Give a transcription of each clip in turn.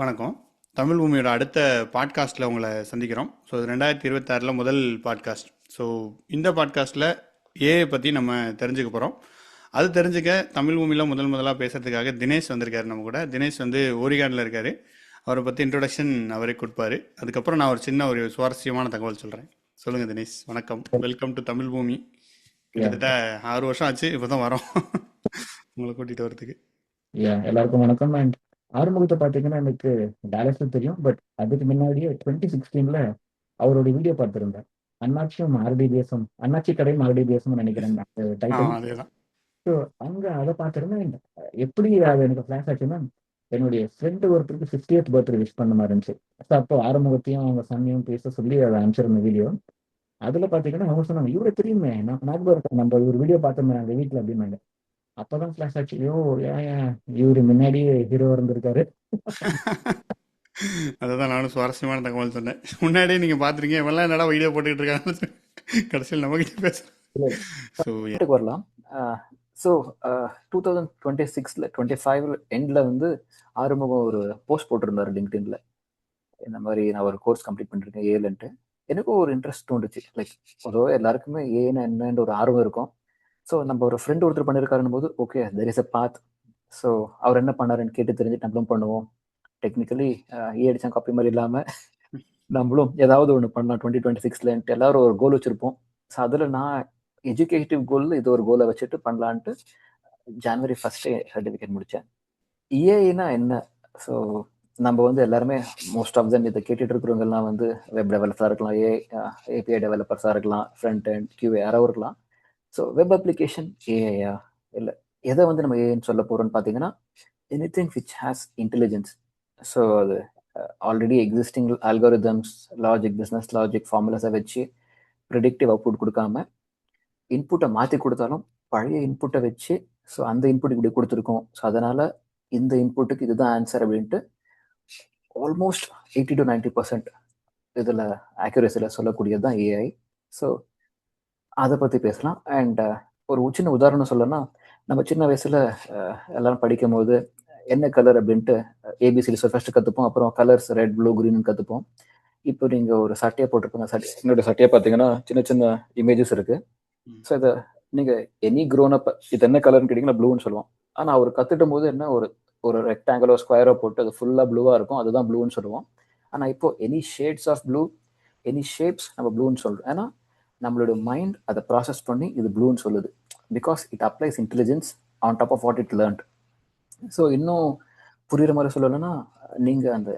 வணக்கம். தமிழ் பூமியோட அடுத்த பாட்காஸ்ட்டில் உங்களை சந்திக்கிறோம். ஸோ இது 2026 முதல் பாட்காஸ்ட். ஸோ இந்த பாட்காஸ்ட்டில் ஏஐ பற்றி நம்ம தெரிஞ்சுக்க போகிறோம். அது தெரிஞ்சுக்க தமிழ் பூமியில் முதலாக பேசுகிறதுக்காக தினேஷ் வந்திருக்காரு. நம்ம கூட தினேஷ் ஓரிகானில் இருக்கார். அவரை பற்றி இன்ட்ரொடக்ஷன் அவரே கொடுப்பாரு. அதுக்கப்புறம் நான் ஒரு சுவாரஸ்யமான தகவல் சொல்கிறேன். சொல்லுங்கள் தினேஷ். வணக்கம், வெல்கம் டு தமிழ் பூமி. கிட்டத்தட்ட 6 வருஷம் ஆச்சு, இப்போ தான் வரோம் உங்களை கூட்டிகிட்டு வரதுக்கு. எல்லாருக்கும் வணக்கம். அண்ட் ஆறுமுகத்தை பார்த்தீங்கன்னா எனக்கு டேலஸ்ல தெரியும். பட் அதுக்கு முன்னாடியே 2016 அவருடைய வீடியோ பார்த்துருந்தேன். அண்ணாச்சியும் ஆர்டிபிஎஸும், அண்ணாச்சி கடையும் ஆர்டிபிஎஸும் நினைக்கிறேன் டைட்டில். அதேதான். ஸோ அங்க அதை பார்த்துருந்தேன். எப்படி அது எனக்கு ஃபிளாஷ் ஆச்சுன்னா, என்னுடைய ஃப்ரெண்டு ஒருத்தருக்கு 50th பர்த்டே விஷ் பண்ண மாதிரி இருந்துச்சு. ஸோ அப்போ ஆறுமுகத்தையும் அவங்க சன்னையும் பேச சொல்லி அதை அனுப்பிச்சிருந்த வீடியோ. அதுல பாத்தீங்கன்னா அவங்க சொன்னாங்க, இவரை தெரியுமே, நம்ம ஒரு வீடியோ பார்த்தோமே அந்த வீட்டுல அப்படின்னு. அப்பதான் ஃபிளாஷ் ஆச்சு, ஐயோ ஏன் இவரு முன்னாடியே ஹீரோ இருந்திருக்காரு. அதுதான் நானும் சுவாரஸ்யமான தகவல் சொன்னேன். முன்னாடியே நீங்க பாத்துருக்கீங்க, இவெல்லாம் என்னடா வீடியோ போட்டுக்கிட்டு இருக்காங்க, கடைசியில் நம்ம கிட்ட பேசுறோம். வரலாம். ஸோ 2026 25 எண்டில் வந்து ஆறுமுகம் ஒரு போஸ்ட் போட்டிருந்தார் லிங்க்டின்ல. இந்த மாதிரி நான் ஒரு கோர்ஸ் கம்ப்ளீட் பண்ணிருக்கேன் ஏலன்ட்டு. எனக்கும் ஒரு இன்ட்ரெஸ்ட் தோணுச்சு. லைக் பொதுவாக எல்லாருக்குமே ஏன்னா என்னன்ற ஒரு ஆர்வம் இருக்கும். ஸோ நம்ம ஒரு ஃப்ரெண்ட் ஒருத்தர் பண்ணியிருக்காருன்னு போது okay there is a path. So அவர் என்ன பண்ணாருன்னு கேட்டு தெரிஞ்சு நம்மளும் பண்ணுவோம். டெக்னிக்கலி அடிச்சா காப்பி மாதிரி இல்லாமல் நம்மளும் ஏதாவது ஒன்று பண்ணலாம் 2026 எல்லாரும் ஒரு கோல் வச்சுருப்போம். ஸோ அதில் நான் எஜுகேட்டிவ் கோல் இது ஒரு கோலை வச்சுட்டு பண்ணலான்ட்டு ஜனவரி 1 சர்டிஃபிகேட் முடித்தேன். இஏஐனா என்ன? ஸோ நம்ம வந்து எல்லாருமே மோஸ்ட் ஆஃப் தெம் இதை கேட்டுட்டு இருக்கிறவங்கெல்லாம் வந்து வெப் டெவலப்பராக இருக்கலாம், ஏபிஐ டெவலப்பர்ஸாக இருக்கலாம், ஃப்ரண்ட் அண்ட் கியூஏ யாராவது இருக்கலாம். ஸோ வெப் அப்ளிகேஷன் ஏஐயா இல்லை எதை வந்து நம்ம ஏஐன்னு சொல்ல போகிறோம்னு பார்த்தீங்கன்னா, anything which has intelligence. So அது already existing algorithms, logic, business logic, ஃபார்முலாஸை வச்சு ப்ரிடிக்டிவ் அவுட்புட் கொடுக்காம இன்புட்டை மாற்றி கொடுத்தாலும் பழைய இன்புட்டை வச்சு ஸோ அந்த இன்புட் இப்படி கொடுத்துருக்கோம், ஸோ அதனால் இந்த இன்புட்டுக்கு இதுதான் ஆன்சர் அப்படின்ட்டு ஆல்மோஸ்ட் 80 to 90% இதில் ஆக்யூரேசியில் சொல்லக்கூடியது தான் ஏஐ. ஸோ அதை பற்றி பேசலாம். அண்ட் ஒரு சின்ன உதாரணம் சொல்லணும்னா, நம்ம சின்ன வயசில் எல்லாரும் படிக்கும் போது என்ன கலர் அப்படின்ட்டு ஏபிசிடி ஃபர்ஸ்ட் கற்றுப்போம். அப்புறம் கலர்ஸ் ரெட், ப்ளூ, க்ரீன் கற்றுப்போம். இப்போ நீங்கள் ஒரு சட்டையை போட்டிருப்பீங்க, என்னோட சட்டையை பார்த்தீங்கன்னா சின்ன சின்ன இமேஜஸ் இருக்குது. ஸோ இதை நீங்கள் எனி க்ரோனப் இது என்ன கலர்னு கேட்டிங்கன்னா ப்ளூன்னு சொல்லுவோம். ஆனால் அவர் கற்றுட்டும் போது என்ன ஒரு ரெக்டாங்கிளோ ஸ்கொயரோ போட்டு அது ஃபுல்லாக ப்ளூவாக இருக்கும், அதுதான் ப்ளூன்னு சொல்லுவோம். ஆனால் இப்போ any shades of blue, any shapes நம்ம ப்ளூன்னு சொல்கிறோம். ஏன்னா நம்மளோட மைண்ட் அதை ப்ராசஸ் பண்ணி இது ப்ளூன்னு சொல்லுது. Because it applies intelligence on top of what it learnt. So இன்னும் புரியுற மாதிரி சொல்லலைன்னா, நீங்கள் அந்த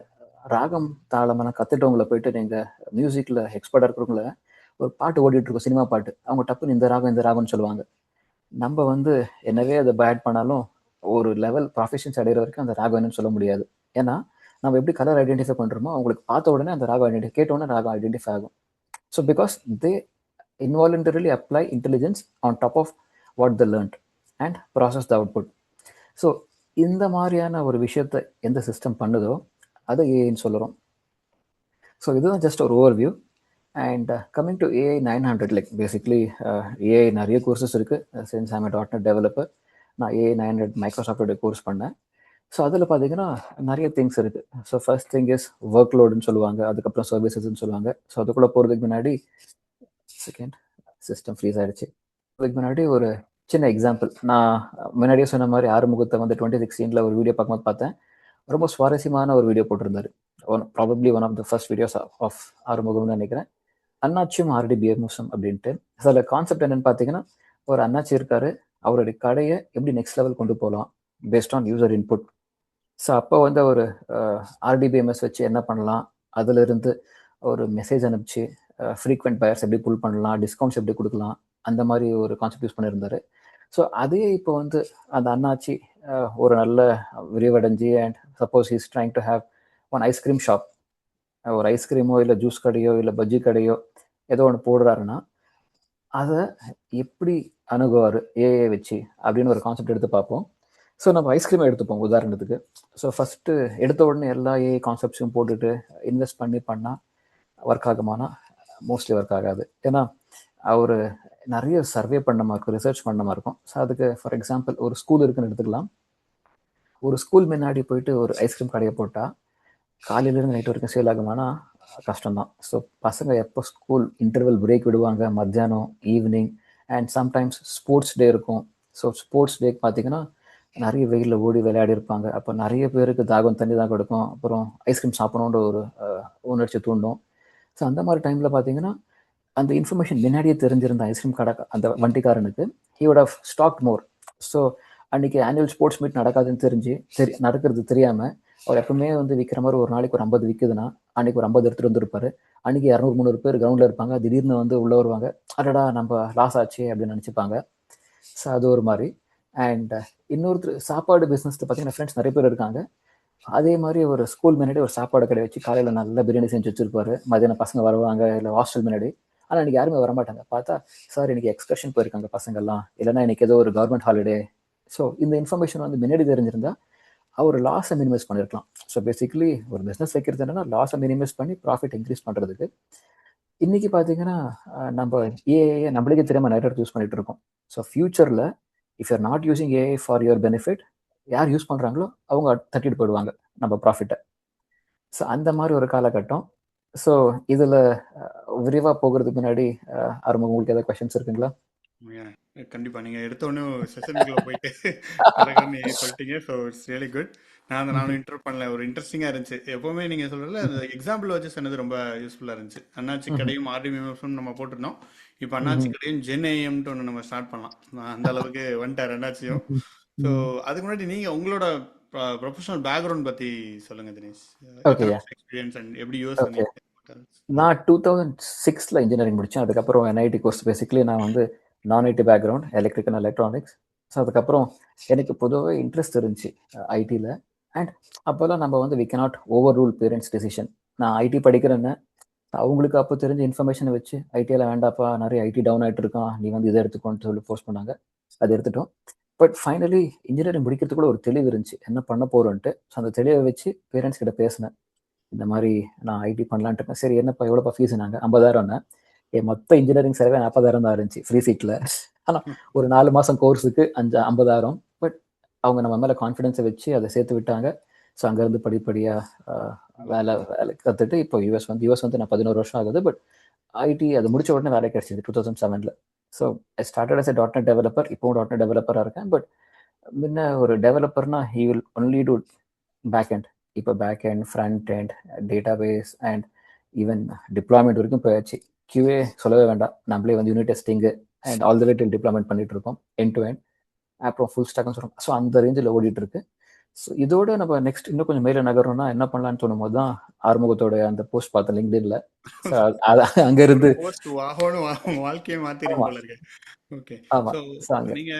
ராகம் தாளமெல்லாம் கற்றுட்டவங்களை போயிட்டு நீங்கள் மியூசிக்கில் எக்ஸ்பர்ட்டாக இருக்கிறவங்கள ஒரு பாட்டு ஓடிட்டு இருக்கோம், சினிமா பாட்டு, அவங்க டப்புன்னு இந்த ராகம்னு சொல்லுவாங்க. நம்ம வந்து என்னவே அதை பேட் பண்ணாலும் ஒரு லெவல் ப்ரொஃபஷன்ஸ் அடைகிற வரைக்கும் அந்த ராகம் என்னன்னு சொல்ல முடியாது. ஏன்னா நம்ம எப்படி கலர் ஐடென்டிஃபை பண்ணுறோமோ அவங்களுக்கு பார்த்த உடனே அந்த ராகம் கேட்ட உடனே ராகம் ஐடென்டிஃபை ஆகும். So because they involuntarily apply intelligence on top of what they learned and process the output. So இந்த மாதிரியான ஒரு விஷயத்தை எந்த சிஸ்டம் பண்ணுதோ அதை ஏஐன்னு சொல்கிறோம். ஸோ இதுதான் ஜஸ்ட் ஒரு overview. And coming to AI 900, like basically AI நிறைய கோர்சஸ் இருக்குது. சின்ஸ் ஐம் .NET டெவலப்பர், நான் ஏஐ 900 மைக்ரோசாஃப்டோட கோர்ஸ் பண்ணேன். ஸோ அதில் பார்த்தீங்கன்னா நிறைய திங்ஸ் இருக்குது. ஸோ ஃபர்ஸ்ட் திங் இஸ் ஒர்க் லோடுன்னு சொல்லுவாங்க, அதுக்கப்புறம் சர்வீசஸ்ன்னு சொல்லுவாங்க. ஸோ அதுக்குள்ளே போகிறதுக்கு முன்னாடி செகண்ட் சிஸ்டம் ஃப்ரீஸ் ஆகிடுச்சு. அதுக்கு முன்னாடி ஒரு சின்ன எக்ஸாம்பிள், நான் முன்னாடியே சொன்ன மாதிரி ஆறுமுகத்தை வந்து 2016 ஒரு வீடியோ பார்க்கும்போது பார்த்தேன். ரொம்ப சுவாரஸ்யமான ஒரு வீடியோ போட்டிருந்தாரு. Probably one of the first videos of ஆறுமுகம்னு நினைக்கிறேன். அண்ணாச்சியும் ஆர்டிபிஎஸும் அப்படின்ட்டு. அதில் கான்செப்ட் என்னன்னு பார்த்தீங்கன்னா, ஒரு அண்ணாச்சி இருக்காரு, அவருடைய கடையை எப்படி நெக்ஸ்ட் லெவல் கொண்டு போகலாம் based on user input. So அப்போ வந்து ஒரு ஆர்டிபிஎம்எஸ் வச்சு என்ன பண்ணலாம், அதிலிருந்து ஒரு மெசேஜ் அனுப்பிச்சு ஃப்ரீக்வெண்ட் பயர்ஸ் எப்படி புல் பண்ணலாம், டிஸ்கவுண்ட்ஸ் எப்படி கொடுக்கலாம், அந்த மாதிரி ஒரு கான்செப்ட் யூஸ் பண்ணியிருந்தாரு. ஸோ அதே இப்போ வந்து அந்த அண்ணாச்சி ஒரு நல்ல விரிவடைஞ்சி and suppose is trying to have one ice cream shop, ஒரு ஐஸ்கிரீமோ இல்லை ஜூஸ் கடையோ இல்லை பஜ்ஜி கடையோ ஏதோ ஒன்று போடுறாருன்னா அதை எப்படி அணுகுவார் ஏஐ வச்சு அப்படின்னு ஒரு கான்செப்ட் எடுத்து பார்ப்போம். ஸோ நம்ம ஐஸ்கிரீமை எடுத்துப்போம் உதாரணத்துக்கு. ஸோ ஃபஸ்ட்டு எடுத்த உடனே எல்லா ஏஐ கான்செப்ட்ஸையும் போட்டுட்டு இன்வெஸ்ட் பண்ணால் ஒர்க் ஆகுமானா மோஸ்ட்லி ஒர்க் ஆகாது. ஏன்னா அவர் நிறைய சர்வே பண்ண மாதிரி இருக்கும், ரிசர்ச் பண்ண மாதிரி இருக்கும். ஸோ அதுக்கு ஃபார் எக்ஸாம்பிள் ஒரு ஸ்கூல் இருக்குன்னு எடுத்துக்கலாம். ஒரு ஸ்கூல் முன்னாடி போயிட்டு ஒரு ஐஸ்கிரீம் கடையை போட்டால் காலையிலேருந்து நைட் வரைக்கும் சேல் ஆகுமானா கஷ்டம்தான். ஸோ பசங்க எப்போ ஸ்கூல் இன்டர்வல் பிரேக் விடுவாங்க, மத்தியானம், evening and sometimes sports day இருக்கும். ஸோ ஸ்போர்ட்ஸ் டேக்கு பார்த்தீங்கன்னா நிறைய வெயிலில் ஓடி விளையாடி இருப்பாங்க. அப்போ நிறைய பேருக்கு தாகம் தண்ணி தான் கொடுக்கும். அப்புறம் ஐஸ்கிரீம் சாப்பிடணுன்ற ஒரு உணர்ச்சி தூண்டும். ஸோ அந்த மாதிரி டைமில் பார்த்தீங்கன்னா அந்த இன்ஃபர்மேஷன் முன்னாடியே தெரிஞ்சிருந்த ஐஸ்கிரீம் கடை அந்த வண்டிக்காரனுக்கு he would have stock more. So அன்னைக்கு ஆனுவல் ஸ்போர்ட்ஸ் மீட் நடக்காதுன்னு நடக்கிறது தெரியாமல் அவர் எப்பவுமே வந்து விற்கிற மாதிரி ஒரு நாளைக்கு ஒரு 50 விற்குதுன்னா அன்னைக்கு ஒரு 50 எடுத்துகிட்டு வந்துருப்பாரு. அன்னைக்கு 200-300 பேர் கிரவுண்டில் இருப்பாங்க. திடீர்னு வந்து உள்ளே வருவாங்க, அடடா நம்ம லாஸ் ஆச்சு அப்படின்னு நினச்சிப்பாங்க. ஸோ அது ஒரு மாதிரி. அண்ட் இன்னொருத்தர் சாப்பாடு பிஸ்னஸில் பார்த்தீங்கன்னா ஃப்ரெண்ட்ஸ் நிறைய பேர் இருக்காங்க. அதே மாதிரி ஒரு ஸ்கூல் முன்னாடி ஒரு சாப்பாடு கடை வச்சு காலையில் நல்லா பிரியாணி செஞ்சு வச்சிருப்பாரு. மதியானம் பசங்க வருவாங்க, இல்லை ஹாஸ்டல் முன்னாடி. ஆனால் இன்னைக்கு யாருமே வரமாட்டாங்க. பார்த்தா சார் இன்னைக்கு எக்ஸ்கர்ஷன் போயிருக்காங்க பசங்கள்லாம், இல்லைன்னா இன்னைக்கு ஏதோ ஒரு கவர்மெண்ட் ஹாலிடே. ஸோ இந்த இன்ஃபர்மேஷன் வந்து முன்னாடி தெரிஞ்சிருந்தா அவர் லாஸை மினிமைஸ் பண்ணியிருக்கலாம். ஸோ பேசிக்கலி ஒரு பிஸ்னஸ் வைக்கிறது என்னன்னா லாஸை மினிமைஸ் பண்ணி ப்ராஃபிட் இன்க்ரீஸ் பண்ணுறதுக்கு. இன்னைக்கு பார்த்தீங்கன்னா நம்ம ஏஐ நம்மளுக்கே தெரியாமல் நிறைய யூஸ் பண்ணிட்டு இருக்கோம். ஸோ ஃபியூச்சரில் if you're not using AI for your benefit, யார் யூஸ் பண்ணுறாங்களோ அவங்க தட்டிட்டு போயிடுவாங்க நம்ம ப்ராஃபிட்டை. ஸோ அந்த மாதிரி ஒரு காலகட்டம். ஸோ இதில் விரிவாக போகிறதுக்கு முன்னாடி ஆரம்பம் உங்களுக்கு ஏதாவது கொஷின்ஸ் இருக்குங்களா? கண்டிப்பா நீங்க எடுத்த உடனே செஷனுக்குள்ள போயிட்டு கடகடன்னு சொல்லிட்டீங்க. So it's really good. நானும் இன்டர் பண்ணல, ஒரு இன்ட்ரெஸ்டிங்கா இருந்துச்சு. எப்பவுமே நீங்க சொல்றதுல அந்த எக்ஸாம்பிள் வச்சு சொன்னது ரொம்ப யூஸ்ஃபுல்லா இருந்துச்சு. அண்ணாச்சி கடையும் ஆர்டிஎம் நம்ம போட்டிருந்தோம். இப்போ அண்ணாச்சி கடையும் ஜென் ஏஎம்ட்டு ஒன்று நம்ம ஸ்டார்ட் பண்ணலாம். அந்த அளவுக்கு வந்துட்டார் அண்ணாச்சியும். ஸோ அதுக்கு முன்னாடி நீங்க உங்களோட ப்ரொஃபஷனல் பேக்ரவுண்ட் பத்தி சொல்லுங்க தினேஷ். எக்ஸ்பீரியன்ஸ் அண்ட் எப்படி யூஸ் பண்ணி. நான் 2006 இன்ஜினியரிங் முடித்தேன். அதுக்கப்புறம் என்ஐடி கோர்ஸ். பேசிக்கலி நான் வந்து நான் IT background, electrical and electronics. So அதுக்கப்புறம் எனக்கு பொதுவாகவே இன்ட்ரெஸ்ட் இருந்துச்சு ஐடியில். அண்ட் அப்போல்லாம் நம்ம வந்து we cannot over rule parents decision. நான் ஐடி படிக்கிறேன்னு அவங்களுக்கு அப்போ தெரிஞ்ச இன்ஃபர்மேஷனை வச்சு ஐடியில் வேண்டாப்பா, நிறைய ஐடி டவுன் ஆகிட்டு இருக்கான், நீ வந்து இதை எடுத்துக்கோன்னு சொல்லி ஃபோர்ஸ் பண்ணாங்க. அது எடுத்துட்டோம். பட் ஃபைனலி இன்ஜினியரிங் முடிக்கிறதுக்குள்ள ஒரு தெளிவு இருந்துச்சு என்ன பண்ண போகிறோன்ட்டு. ஸோ அந்த தெளிவை வச்சு பேரண்ட்ஸ் கிட்ட பேசினேன். இந்த மாதிரி நான் ஐடி பண்ணலான்ட்டு இருக்கேன். சரி என்னப்பா எவ்வளோப்பா ஃபீஸ்னாங்க? 50,000. என் மொத்த இன்ஜினியரிங் செலவே 40,000 தான் இருந்துச்சு ஃப்ரீ சீட்டில். ஆனால் ஒரு 4 மாதம் கோர்ஸுக்கு 50,000. பட் அவங்க நம்ம மேலே கான்ஃபிடென்ஸை வச்சு அதை சேர்த்து விட்டாங்க. ஸோ அங்கேருந்து படிப்படியாக வேலை கற்றுட்டு இப்போ யூஎஸ் வந்து நான் 11 வருஷம் ஆகுது. பட் ஐடி அது முடிச்ச உடனே வேலை கிடைச்சிது 2007. So I started as a .NET developer. இப்போவும் .NET டெவலப்பராக இருக்கேன். பட் முன்ன ஒரு டெவலப்பர்னா he will only do back end. இப்போ back end, front end, database and even deployment வரைக்கும் போயாச்சு. QA சொல்லவே வேண்டாம், நம்மளே வந்து unit testing and all the way till deployment பண்ணிட்டு இருக்கோம், எண்ட் டு எண்ட். அப்புறம் ஃபுல் ஸ்டாக்னு சொல்கிறோம். ஸோ அந்த ரேஞ்சில் ஓடிட்டு இருக்கு. ஸோ இதோட நம்ம நெக்ஸ்ட் இன்னும் கொஞ்சம் மேலே நகரணும்னா என்ன பண்ணலான்னு தோணும் போது தான் ஆறுமுகத்தோட அந்த போஸ்ட் பார்த்தேன் லிங்க்டின்ல. அங்கேருந்து வாழ்க்கையை மாத்திரும் போல இருக்கு. ஓகே. ஸோ நீங்க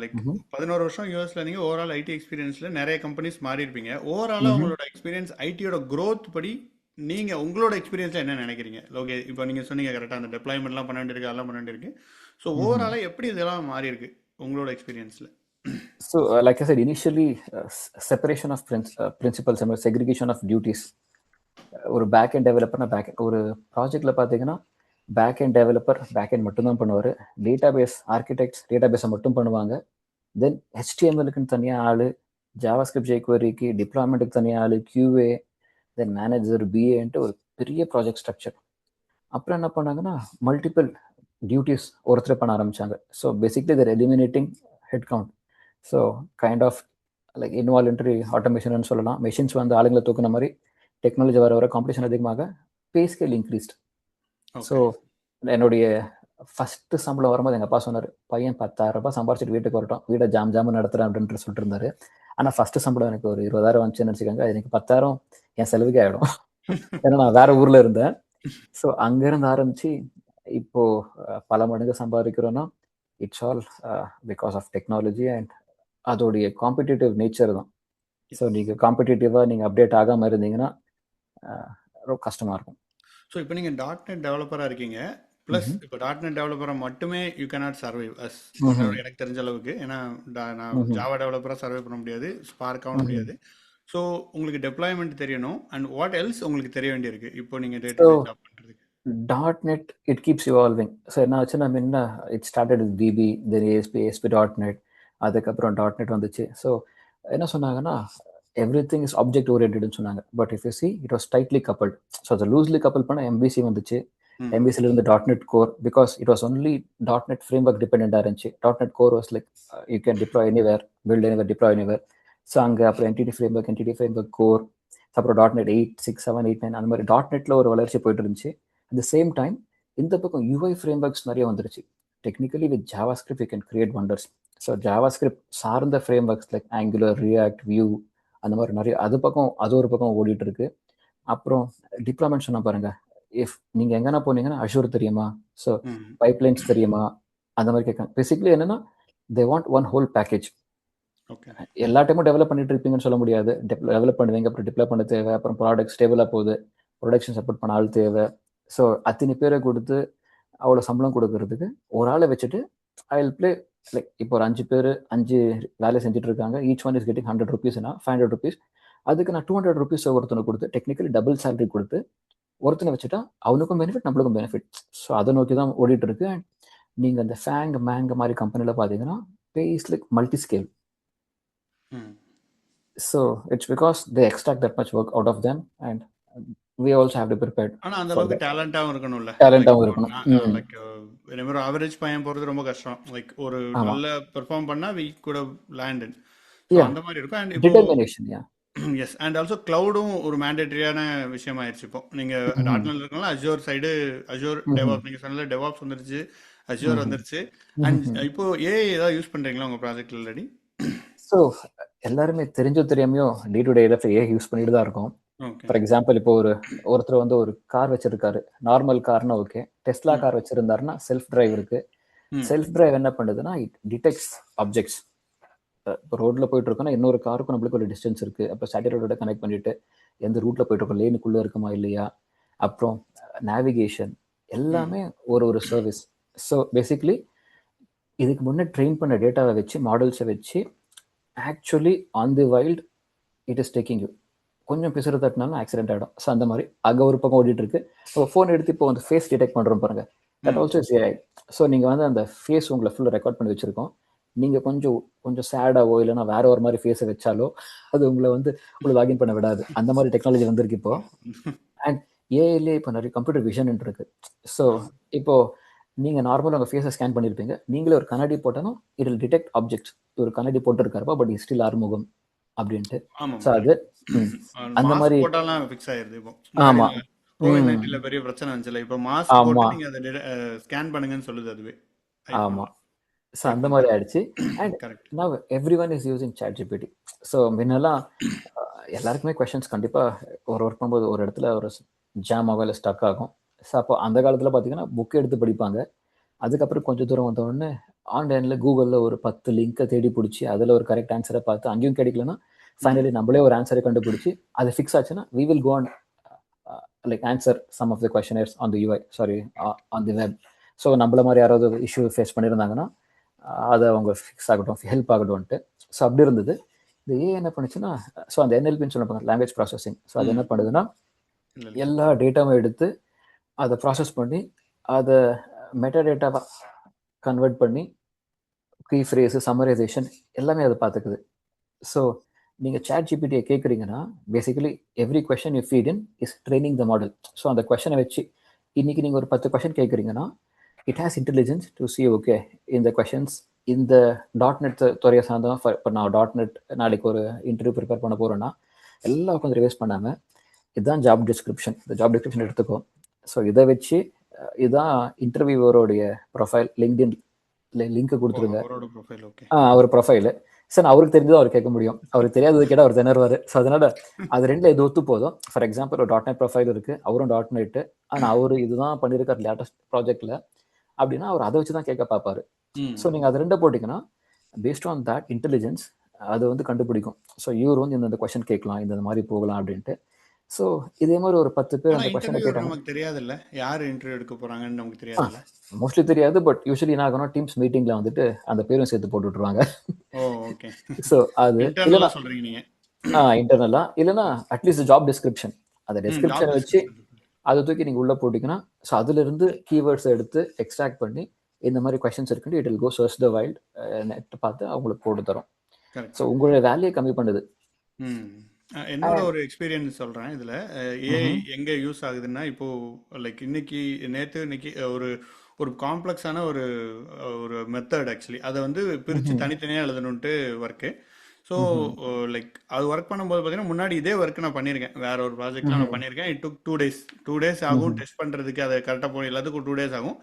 லைக் 11 வருஷம் யூஎஸ்ல நீங்க ஓவரால் ஐடி எக்ஸ்பீரியன்ஸ்ல நிறைய கம்பெனிஸ் மாறி இருப்பீங்க. ஓவராலா உங்களோட எக்ஸ்பீரியன்ஸ் ஐடியோட க்ரோத் படி நீங்க உங்களோட எக்ஸ்பீரியன்ஸ்ல என்ன நினைக்கிறீங்க? ஓகே, இப்போ நீங்க சொன்னீங்க கரெக்டாக அந்த டெப்ளாய்மெண்ட்லாம் பண்ண வேண்டியிருக்கு, அதெல்லாம் பண்ண வேண்டியிருக்கு. ஸோ ஓவராலாக எப்படி இதெல்லாம் மாறி இருக்கு உங்களோட எக்ஸ்பீரியன்ஸ்ல? So like I said initially, separation of principles and segregation of duties. ஒரு பேக் எண்ட் டெவலப்பர்னா பேக் எண்ட் ஒரு ப்ராஜெக்ட்ல பார்த்தீங்கன்னா back end developer back end மட்டும்தான் பண்ணுவார். டேட்டாபேஸ் ஆர்கிடெக்ட்ஸ் டேட்டாபேஸை மட்டும் பண்ணுவாங்க. தென் HTML-க்குன்னு தனியாக ஆள், ஜாவாஸ்கிரிப்ட் jQuery-க்கு டிப்ளாய்மெண்ட்டுக்கு தனியாக ஆள், QA, தென் மேனேஜர், BAன்ட்டு ஒரு பெரிய ப்ராஜெக்ட் ஸ்ட்ரக்சர். அப்புறம் என்ன பண்ணாங்கன்னா மல்டிபிள் டியூட்டிஸ் ஒருத்தர் பண்ண ஆரம்பிச்சாங்க. So basically they're eliminating head count. So kind of like involuntary automation சொல்லலாம். மெஷின்ஸ் வந்து ஆளுங்களை தூக்குன மாதிரி டெக்னாலஜி வர காம்படிஷன் அதிகமாக பே ஸ்கேல் இன்க்ரீஸ்ட். ஸோ என்னுடைய ஃபஸ்ட்டு சம்பளம் வரும்போது எங்கள் அப்பா சொன்னார், பையன் 10,000 ரூபாய் சம்பாரிச்சிட்டு வீட்டுக்கு வரட்டும், வீடை ஜாம் நடத்துகிறேன் அப்படின்ட்டு சொல்லிட்டு இருந்தாரு. ஆனால் ஃபஸ்ட்டு சம்பளம் எனக்கு ஒரு 20,000 வந்துச்சுன்னு வச்சுக்கோங்க. எனக்கு 10,000 என் செலவுக்கே ஆகிடும். ஏன்னா நான் வேற ஊரில் இருந்தேன். ஸோ அங்கேருந்து ஆரம்பித்து இப்போது பல மடங்கு சம்பாதிக்கிறோன்னா it's all because of technology and அதோடைய காம்படிட்டிவ் நேச்சர் தான். ஸோ நீங்கள் காம்படிட்டிவாக நீங்கள் அப்டேட் ஆகாமல் இருந்தீங்கன்னா ரொம்ப கஷ்டமாக இருக்கும். ஸோ இப்போ நீங்கள் .NET டெவலப்பராக இருக்கீங்க. ப்ளஸ் இப்போ .NET டெவலப்பராக மட்டுமே யூ கேனாட் சர்வைவ் அஸ் எனக்கு தெரிஞ்ச அளவுக்கு. ஏன்னா நான் ஜாவா டெவலப்பராக சர்வை பண்ண முடியாது, ஸ்பார்க்காகவும் முடியாது. ஸோ உங்களுக்கு டெப்ளாய்மெண்ட் தெரியணும். அண்ட் வாட் எல்ஸ் உங்களுக்கு தெரிய வேண்டியிருக்கு இப்போ நீங்கள் டேட்டா ஜாப் பண்ணுறதுக்கு? .NET it keeps evolving. So என்ன ஆச்சுன்னா முன்ன it started with DB, then ASP.NET, அதுக்கப்புறம் .NET வந்துச்சு. ஸோ என்ன சொன்னாங்கன்னா everything is object oriented னு சொன்னாங்க. But if you see it was tightly coupled. So அதை லூஸ்லி கப்பல் பண்ண எம்பிசி வந்துச்சு. எம்பிசில இருந்து .NET core, because it was only .NET framework டிபெண்டா இருந்துச்சு. .NET core was like you can deploy anywhere, build anywhere, deploy anywhere. So அங்கே அப்புறம் entity framework core, அப்புறம் .NET 8, 6, 7, 8, 9 அந்த மாதிரி .NETல ஒரு வளர்ச்சி போயிட்டு இருந்துச்சு. அட் த சேம் டைம் இந்த பக்கம் UI ஃப்ரேம்வொர்க்ஸ் நிறைய வந்துருச்சு. Technically with JavaScript you can create wonders. So JavaScript சார்ந்த frameworks like Angular, React, Vue அந்த மாதிரி நிறைய அது ஒரு பக்கம் ஓடிட்டு இருக்கு. அப்புறம் டிப்ளாய்மெண்ட் சொன்ன பாருங்க, இஃப் நீங்க எங்கன்னா போனீங்கன்னா அஷூர் தெரியுமா, ஸோ பைப்லைன்ஸ் தெரியுமா, அந்த மாதிரி கேட்கலாம். பேசிக்கலி என்னன்னா they want one whole package. எல்லா டைமும் டெவலப் பண்ணிட்டு இருப்பீங்கன்னு சொல்ல முடியாது. டெவலப் பண்ணுவீங்க, அப்புறம் டிப்ளாய் பண்ண தேவை, அப்புறம் ப்ராடக்ட் ஸ்டேபிளாக போகுது, ப்ரொடக்ஷன் சப்போர்ட் பண்ண ஆள் தேவை. ஸோ அத்தனை பேரை கொடுத்து அவ்வளோ சம்பளம் கொடுக்கறதுக்கு ஒரு ஆளை வச்சுட்டு ஐ வில் பிளே லைக் இப்போ ஒரு 5 பேர் 5 வேலை செஞ்சுட்டு இருக்காங்க. Each one is getting ₹100, 500. அதுக்கு நான் ₹200 ஒருத்தனுக்கு கொடுத்து டெக்னிக்கலி டபுள் சேலரி கொடுத்து ஒருத்தனை வச்சுட்டா அவனுக்கும் பெனிஃபிட், நம்மளுக்கும் பெனிஃபிட். ஸோ அதை நோக்கி தான் ஓடிட்டு இருக்கு. அண்ட் நீங்கள் அந்த மேங் மாதிரி கம்பெனியில் பார்த்தீங்கன்னா pay is like multi scale. So it's because they extract that much work out of them and we also have to prepare. ஆனா அந்த அளவுக்கு டேலண்டாவும் இருக்கணும்ல. டேலண்டாவும் இருக்கணும். லைக் ஒரு ஆவரேஜ் பையன் போறது ரொம்ப கஷ்டம். லைக் ஒரு நல்ல பெர்ஃபார்ம் பண்ணா we could have landed. So அந்த மாதிரி இருக்கும். அண்ட் இப்போ டிட்டர்மினேஷன். எஸ், அண்ட் ஆல்சோ கிளவுடும் ஒரு மேண்டேட்டரியான விஷயம் ஆயிடுச்சு. இப்போ நீங்க .NET இருக்கனால அஜூர் சைடு, அஜூர் டெவாப்ஸ், நீங்க சொன்னல டெவாப்ஸ் வந்துருச்சு, அஜூர் வந்துருச்சு. அண்ட் இப்போ ஏஐ ஏதாவது யூஸ் பண்றீங்களா உங்க ப்ராஜெக்ட்ல ஆல்ரெடி? ஸோ எல்லாருமே தெரிஞ்சோ தெரியாமையோ day to day AI use பண்ணிட்டு தான் இருக்கோம். ஃபார் எக்ஸாம்பிள் இப்போ ஒருத்தர் வந்து ஒரு கார் வச்சிருக்காரு, நார்மல் கார்னா ஓகே, டெஸ்லா கார் வச்சிருந்தாருன்னா செல்ஃப் டிரைவ் இருக்கு. செல்ஃப் டிரைவ் என்ன பண்ணுதுன்னா இட் டிடெக்ட்ஸ் ஆப்ஜெக்ட்ஸ். இப்போ ரோட்ல போயிட்டு இருக்கோம்னா இன்னொரு காருக்கும் நம்மளுக்கு ஒரு டிஸ்டன்ஸ் இருக்கு. அப்புறம் சேட்டலைட்டோட கனெக்ட் பண்ணிட்டு எந்த ரூட்ல போயிட்டு இருக்கோம், லேனுக்குள்ள இருக்குமா இல்லையா, அப்புறம் நேவிகேஷன் எல்லாமே ஒரு சர்வீஸ். ஸோ பேசிக்லி இதுக்கு முன்னே ட்ரெயின் பண்ண டேட்டாவை வச்சு மாடல்ஸை வச்சு actually on the wild it is taking you. கொஞ்சம் பிசுறு தட்டினாலும் ஆக்சிடென்ட் ஆகிடும். ஸோ அந்த மாதிரி அங்கே ஒரு பக்கம் ஓடிட்டு இருக்கு. ஸோ ஃபோன் எடுத்து இப்போ வந்து ஃபேஸ் டிடெக்ட் பண்ணுறோம் பாருங்க, that also is AI. So நீங்கள் வந்து அந்த ஃபேஸ் உங்களை ஃபுல்லாக ரெக்கார்ட் பண்ணி வச்சிருக்கோம். நீங்கள் கொஞ்சம் சேடாவோ இல்லைன்னா வேற ஒரு மாதிரி ஃபேஸை வச்சாலோ அது உங்களை லாகின் பண்ண விடாது. அந்த மாதிரி டெக்னாலஜி வந்திருக்கு இப்போ. அண்ட் ஏஐலே இப்போ நிறைய கம்ப்யூட்டர் விஷன் இருக்கு. ஸோ இப்போ நீங்கள் நார்மலாக உங்கள் ஃபேஸை ஸ்கேன் பண்ணியிருப்பீங்க, நீங்களே ஒரு கண்ணாடி போட்டாலும் இட் வில் டிடெக்ட் ஆப்ஜெக்ட்ஸ். ஒரு கண்ணாடி போட்டிருக்காருப்பா, பட் இஸ் ஸ்டில் ஆறுமுகம் அப்படின்ட்டு. ஸோ அது அந்த மாதிரி போட்டாலாம் ஃபிக்ஸ் ஆயிருது. இப்போ ஆமா கோவிட்-19ல பெரிய பிரச்சனை வந்துச்சுல, இப்போ மாஸ்க் போட்டு நீங்க அதை ஸ்கேன் பண்ணுங்கன்னு சொல்லுது அதுவே. ஆமா. ஸோ அந்த மாதிரி ஆயிடுச்சு. And now everyone is using ChatGPT. So முன்னெல்லாம் எல்லாருக்குமே கொஸ்டின்ஸ் கண்டிப்பாக ஒர்க் பண்ணும்போது ஒரு இடத்துல ஒரு ஜாம் ஆகும், இல்லை ஸ்டக் ஆகும். ஸோ அப்போ அந்த காலத்தில் பார்த்தீங்கன்னா புக் எடுத்து படிப்பாங்க. அதுக்கப்புறம் கொஞ்சம் தூரம் வந்தோடனே ஆன்லைனில் கூகுளில் ஒரு 10 லிங்கை தேடி பிடிச்சி அதில் ஒரு கரெக்ட் ஆன்சரை பார்த்து அங்கேயும் கிடைக்கலன்னா ஃபைனலி நம்மளே ஒரு ஆன்சரை கண்டுபிடிச்சி அது ஃபிக்ஸ் ஆச்சுன்னா we will go and like answer some of the questionnaires on the UI, on the web. So நம்மள மாதிரி யாராவது இஷ்யூ ஃபேஸ் பண்ணியிருந்தாங்கன்னா அதை அவங்க ஃபிக்ஸ் ஆகட்டும், ஹெல்ப் ஆகட்டும்ன்ட்டு. ஸோ அப்படி இருந்தது. இந்த ஏ என்ன பண்ணுச்சுன்னா, ஸோ அந்த NLPன்னு சொல்லுவாங்க, லாங்குவேஜ் ப்ராசஸிங். ஸோ அது என்ன பண்ணுதுன்னா எல்லா டேட்டாவும் எடுத்து அதை ப்ராசஸ் பண்ணி அதை மெட்டா டேட்டாவை கன்வெர்ட் பண்ணி கீ ஃப்ரேஸு, சம்மரைசேஷன் எல்லாமே அதை பார்த்துக்குது. ஸோ நீங்கள் ChatGPT கேட்குறீங்கன்னா basically every question you feed in is training the model. So அந்த கொஷனை வச்சு இன்னைக்கு நீங்கள் ஒரு 10 கொஷன் கேட்குறீங்கன்னா it has intelligence to see okay இந்த கொஷன்ஸ் இந்த .NET துறையை சார்ந்தோம். இப்போ நான் .NET நாளைக்கு ஒரு இன்டர்வியூ ப்ரிப்பேர் பண்ண போகிறேன்னா எல்லாம் உட்காந்து ரிவைஸ் பண்ணாமல் இதுதான் ஜாப் டிஸ்கிரிப்ஷன், இந்த ஜாப் டிஸ்கிரிப்ஷன் எடுத்துக்கோ. ஸோ இதை வச்சு இதுதான் இன்டர்வியூவரோடைய ப்ரொஃபைல், லிங்க்டின் லிங்க் கொடுத்துருங்க, அவர் ப்ரொஃபைலு. சார் அவருக்கு தெரிஞ்சது அவர் கேட்க முடியும், அவருக்கு தெரியாதது கேட்டால் அவர் திணறுவார். ஸோ அதனால அது ரெண்டில் எது ஒத்து போதும். ஃபார் எக்ஸாம்பிள் ஒரு .NET ப்ரொஃபைல் இருக்குது, அவரும் .NET, ஆனால் அவர் இதுதான் பண்ணியிருக்கார் லேட்டஸ்ட் ப்ராஜெக்டில் அப்படின்னா அவர் அதை வச்சு தான் கேட்க பார்ப்பாரு. ஸோ நீங்கள் அது ரெண்டை போட்டிங்கன்னா பேஸ்ட் ஆன் தட் இன்டெலிஜென்ஸ் அது கண்டுபிடிக்கும். ஸோ இவர் இந்த கொஸ்டின் கேட்கலாம், இந்த மாதிரி போகலாம் அப்படின்ட்டு. ஸோ இதே மாதிரி ஒரு 10 பேர் அந்த கொஸ்டினை கேட்டாங்க. நமக்கு தெரியாதுல்ல யார் இன்டர்வியூ எடுக்க போறாங்கன்னு நமக்கு தெரியாதுல்ல. மோஸ்ட்லி தெரியாது. பட் யூஸ்வலி என்ன ஆகணும், டீம்ஸ் மீட்டிங்ல அந்த பேரும் சேர்த்து போட்டு விட்டுருவாங்க. ஓகே. ஸோ அது இல்லைன்னா சொல்றீங்க நீங்க இன்டர்னலா இல்லைன்னா அட்லீஸ்ட் ஜாப் டிஸ்கிரிப்ஷன், அந்த டிஸ்கிரிப்ஷனை வச்சு அதை தூக்கி நீங்கள் உள்ளே போட்டிங்கன்னா ஸோ அதுலேருந்து கீவேர்ட்ஸை எடுத்து எக்ஸ்ட்ராக்ட் பண்ணி இந்த மாதிரி கொஸ்டின்ஸ் இருக்குன்னு it will go search the wild net பார்த்து அவங்களுக்கு போட்டு தரும். ஸோ உங்களுடைய வேலையை கம்மி பண்ணுது. ம். என்னோட ஒரு எக்ஸ்பீரியன்ஸ் சொல்றேன் இதுல. ஏஐ ம்ஹும். எங்க யூஸ் ஆகுதுன்னா, இப்போ லைக் இன்னைக்கு ஒரு ஒரு காம்ப்ளெக்ஸான ஒரு ஒரு மெத்தட் ஆக்சுவலி. அதை வந்து பிரித்து ம்ஹும். தனித்தனியாக எழுதணுன்ட்டு ஒர்க்கு. ஸோ ம்ஹும். லைக் அது ஒர்க் பண்ணும்போது பார்த்தீங்கன்னா, முன்னாடி இதே ஒர்க் நான் பண்ணியிருக்கேன். வேற ஒரு ப்ராஜெக்ட்லாம் நான் ம்ஹும். பண்ணியிருக்கேன். It took 2 days. 2 days ஆகும் ம்ஹும். டெஸ்ட் பண்ணுறதுக்கு, அதை கரெக்டாக போய் எல்லாத்துக்கும் 2 days ஆகும்.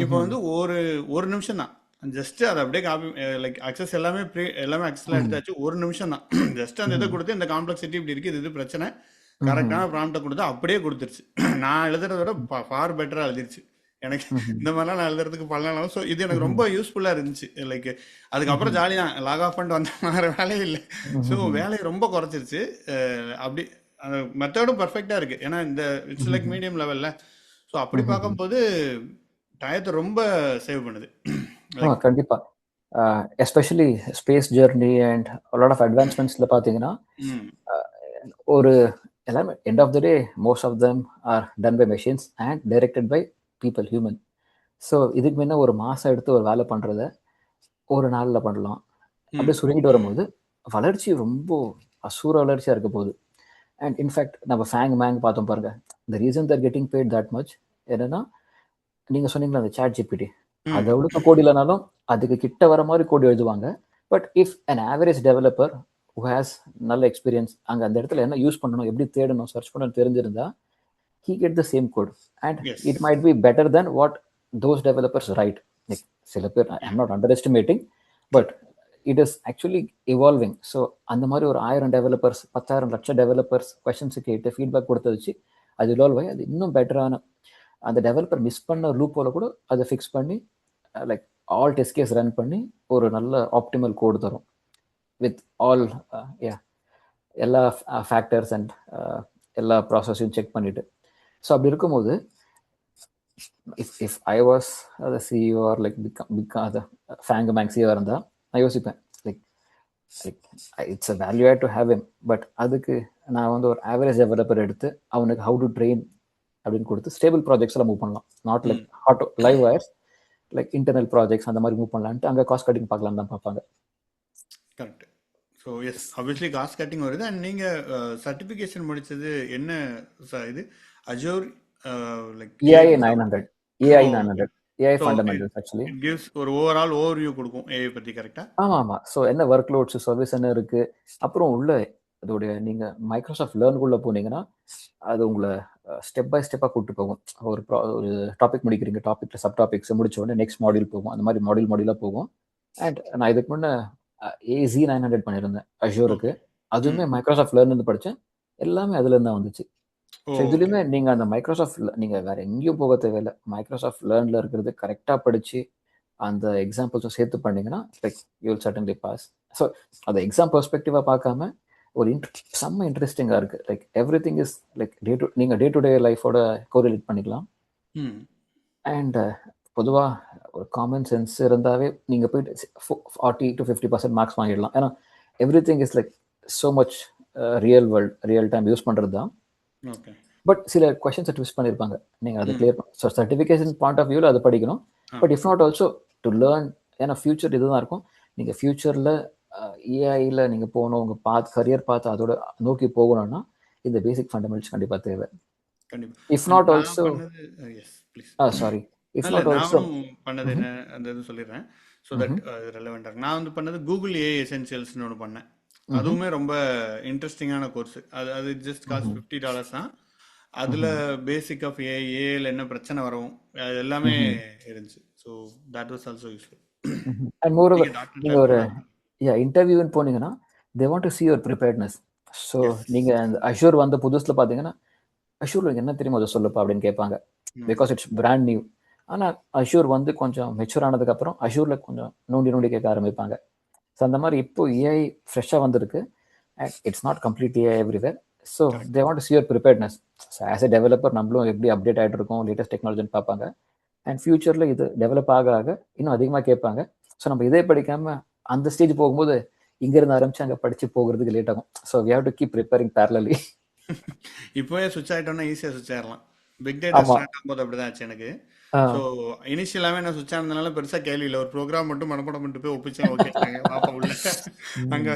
இப்போ ம்ஹும். வந்து ஒரு ஒரு நிமிஷம் தான். ஜஸ்ட் அதை அப்படியே காப்பி லைக் அக்சஸ் எல்லாமே அக்சஸ்லாம் ம்ஹும். எடுத்தாச்சு. ஒரு நிமிஷம் தான். ஜஸ்ட் அந்த இதை ம்ஹும். கொடுத்து இந்த காம்ப்ளெக்சிட்டி இப்படி இருக்குது, இது பிரச்சனை, ம்ஹும். கரெக்டான ப்ராம்ப்டை கொடுத்து அப்படியே கொடுத்துருச்சு. நான் எழுதுறத விட ஃபார் பெட்டராக எழுதிருச்சு. எனக்கு ம்ஹும். இந்த மாதிரிலாம் நான் எழுதுறதுக்கு பலனாலும். ஸோ இது எனக்கு ம்ஹும். ரொம்ப யூஸ்ஃபுல்லாக இருந்துச்சு. லைக் அதுக்கப்புறம் ம்ஹும். ஜாலி தான், லாக் ஆஃப் பண்ணிட்டு வந்த வேறு வேலையே இல்லை. ஸோ ம்ஹும். வேலையை ரொம்ப குறைச்சிருச்சு. அப்படி அந்த மெத்தடும் பர்ஃபெக்டாக இருக்குது. ஏன்னா இந்த இட்ஸ் லைக் ம்ஹும். மீடியம் லெவலில். ஸோ அப்படி ம்ஹும். பார்க்கும்போது டயத்தை ரொம்ப சேவ் பண்ணுது. ஆமா, கண்டிப்பா. Especially space journey and lot of அட்வான்ஸ்மெண்ட்ஸ்ல பார்த்தீங்கன்னா ம் ஒரு எல்லாமே end of the day most of them are done by machines and directed by people human. So இதுக்கு முன்ன ஒரு மாதம் எடுத்து ஒரு வேலை பண்ணுறத ஒரு நாளில் பண்ணலாம். ம் அப்படியே சுருங்கிட்டு வரும்போது வளர்ச்சி ரொம்ப அசூர வளர்ச்சியாக இருக்க போகுது. அண்ட் இன்ஃபேக்ட் நம்ம மேங் பார்த்தோம் பாருங்க. The reason they're getting bad that much என்னன்னா, நீங்கள் சொன்னீங்களா அந்த சாட் ஜிபிடி, ம் அதை விட கோடி இல்லைனாலும் அதுக்கு கிட்ட வர மாதிரி கோடி எழுதுவாங்க. But if an average developer who has நல்ல எக்ஸ்பீரியன்ஸ், அங்கே அந்த இடத்துல என்ன யூஸ் பண்ணணும், எப்படி தேடணும், சர்ச் பண்ணணும் தெரிஞ்சிருந்தா he get the same code and as it might be better than what those developers write. Like சில பேர், I'm not underestimating, but it is actually evolving. So அந்த மாதிரி ஒரு 1000 டெவலப்பர்ஸ் 10,000 லட்சம் டெவலப்பர்ஸ் கொஸ்டின்ஸ் கேட்டு ஃபீட்பேக் கொடுத்து அது இவால்வ் ஆகி அது இன்னும் பெட்டரான அந்த டெவலப்பர் மிஸ் பண்ண லூப்போல கூட அதை ஃபிக்ஸ் பண்ணி like all test case run பண்ணி ஒரு நல்ல ஆப்டிமல் கோடு தரும் வித் ஆல் எல்லா ஃபேக்டர்ஸ் அண்ட் எல்லா ப்ராசஸையும் செக் பண்ணிட்டு. ஸோ அப்படி இருக்கும்போது if I was the CEO or like the FANG CEO இருந்தால் நான் யோசிப்பேன் like it's a value add to have him. But அதுக்கு நான் வந்து ஒரு ஆவரேஜ் டெவலப்பர் எடுத்து அவனுக்கு ஹவு டு ட்ரெயின் அப்படின்னு கொடுத்து ஸ்டேபிள் ப்ராஜெக்ட்ஸ் எல்லாம் மூவ் பண்ணலாம். Not like hot live wires, like internal projects அந்த மாதிரி மூவ் பண்ணலான்ட்டு அங்கே காஸ்ட் கட்டிங் பார்க்கலான்னு தான் பார்ப்பாங்க. Correct. So S obviously cost cutting வருது. அண்ட் நீங்கள் சர்டிஃபிகேஷன் முடிச்சது என்ன இது Azure like AI 900 AI fundamentals actually. It gives ஒரு ஓவரால் ஓவர்வியூ கொடுக்கும் ஏஐ பற்றி. கரெக்டாக? ஆமாம் ஆமாம். ஸோ என்ன ஒர்க் லோட்ஸ் சர்வீஸ் என்ன இருக்குது, அப்புறம் உள்ள அதோடைய நீங்கள் மைக்ரோசாஃப்ட் லேர்னுக்குள்ளே போனீங்கன்னா அது உங்களை ஸ்டெப் பை ஸ்டெப்பாக கூப்பிட்டு போகும். ஒரு டாபிக் முடிக்கிறீங்க, டாப்பிக்கில் சப் டாபிக்ஸ் முடிச்ச உடனே நெக்ஸ்ட் மாடியூல் போகும். அந்த மாதிரி மாடியூலாக போகும். அண்ட் நான் இதுக்கு முன்னே AZ 900 பண்ணியிருந்தேன் அஷூருக்கு. அதுவுமே மைக்ரோசாஃப்ட் லேர்ன் படித்தேன். எல்லாமே அதுலேருந்து தான் வந்துச்சு. ஸோ இதுலையுமே நீங்கள் அந்த மைக்ரோசாஃப்ட் நீங்கள் வேறு எங்கேயும் போக தேவையில்லை. மைக்ரோசாஃப்ட் லேர்னில் இருக்கிறது கரெக்டாக படித்து அந்த எக்ஸாம்பிள்ஸும் சேர்த்து பண்ணிங்கன்னா like you will certainly pass. So அந்த எக்ஸாம் பெர்ஸ்பெக்டிவாக பார்க்காம ஒரு செம்ம இன்ட்ரெஸ்டிங்காக இருக்குது. Like every thing is like நீங்கள் டே டு டே லைஃபோட கோரிலேட் பண்ணிக்கலாம். அண்ட் பொதுவாக ஒரு காமன் சென்ஸ் இருந்தாவே நீங்கள் போயிட்டு 40 to 50% மார்க்ஸ் வாங்கிடலாம். ஏன்னா every thing is like so much real time use பண்ணுறது தான். பட் சில கொஸ்டின்ஸை ட்விஸ்ட் பண்ணியிருப்பாங்க, நீங்கள் அதை கிளியர் பண்ணணும். ஸோ சர்டிஃபிகேஷன் பாயிண்ட் ஆஃப் வியூவில் அதை படிக்கணும். But if not also to learn, ஏன்னா ஃபியூச்சர் இதுதான் இருக்கும். நீங்கள் ஃபியூச்சரில் ஏஐயில் நீங்கள் போகணும், உங்கள் கரியர் பார்த்து அதோட நோக்கி போகணும்னா இந்த பேசிக் ஃபண்டமெண்டல்ஸ் கண்டிப்பாக தேவை. If not also sorry if not also பண்ணது என்ன அந்த இது சொல்லிடுறேன். ஸோ தட் ரெலவெண்டாக நான் வந்து பண்ணது கூகுள் ஏஐ எசென்ஷியல்ஸ்னு ஒன்று பண்ணேன். அதுவுமே ரொம்ப இன்ட்ரெஸ்டிங்கான கோர்ஸ். அது ஜஸ்ட் காஸ்ட் $50 தான். அதில் பேசிக் ஆஃப் ஏஐல என்ன பிரச்சனை வரும் அது எல்லாமே இருந்துச்சு. So that was also useful. And moreover நீங்கள் ஒரு இன்டர்வியூன்னு போனீங்கன்னா they want to see your preparedness. So நீங்கள் அந்த அஷூர் வந்த புதுசில் பார்த்தீங்கன்னா அஷூர் என்ன தெரியுமோ அதை சொல்லுப்பா அப்படின்னு கேட்பாங்க. Because it's brand new. ஆனால் அஷூர் வந்து கொஞ்சம் மெச்சூர் ஆனதுக்கப்புறம் அஷூரில் கொஞ்சம் நோண்டி கேட்க ஆரம்பிப்பாங்க. ஸோ அந்த மாதிரி இப்போ ஏஐ ஃப்ரெஷ்ஷாக வந்திருக்கு. And it's not complete AI everywhere. So they want to see your preparedness. So as a developer நம்மளும் எப்படி அப்டேட் ஆகிட்டு இருக்கோம், லேட்டஸ்ட் டெக்னாலஜின்னு பார்ப்பாங்க. அண்ட் ஃபியூச்சரில் இது டெவலப் ஆக இன்னும் அதிகமாக கேட்பாங்க. ஸோ நம்ம இதே படிக்காமல் அந்த ஸ்டேஜ் போகும்போது இங்கேருந்து ஆரம்பிச்சு அங்கே படித்து போகிறதுக்கு லேட் ஆகும். So we have to keep preparing parallelly. இப்போவே சுவிட்ச் ஆகிட்டோம்னா ஈஸியாக சுவிட்ச் ஆயிடலாம். பிக் டேட்டா ஸ்டார்ட் ஆகும்போது அப்படிதான் ஆச்சு எனக்கு. ஸோ இனிஷியலாகவே நான் சுவிட்ச் ஆனதுனால பெருசாக கேள்வி இல்லை. ஒரு ப்ரோக்ராம் மட்டும் மனப்படம் பண்ணிட்டு போய் ஒப்பிச்சேன். ஓகே பாப்பா உள்ள அங்கே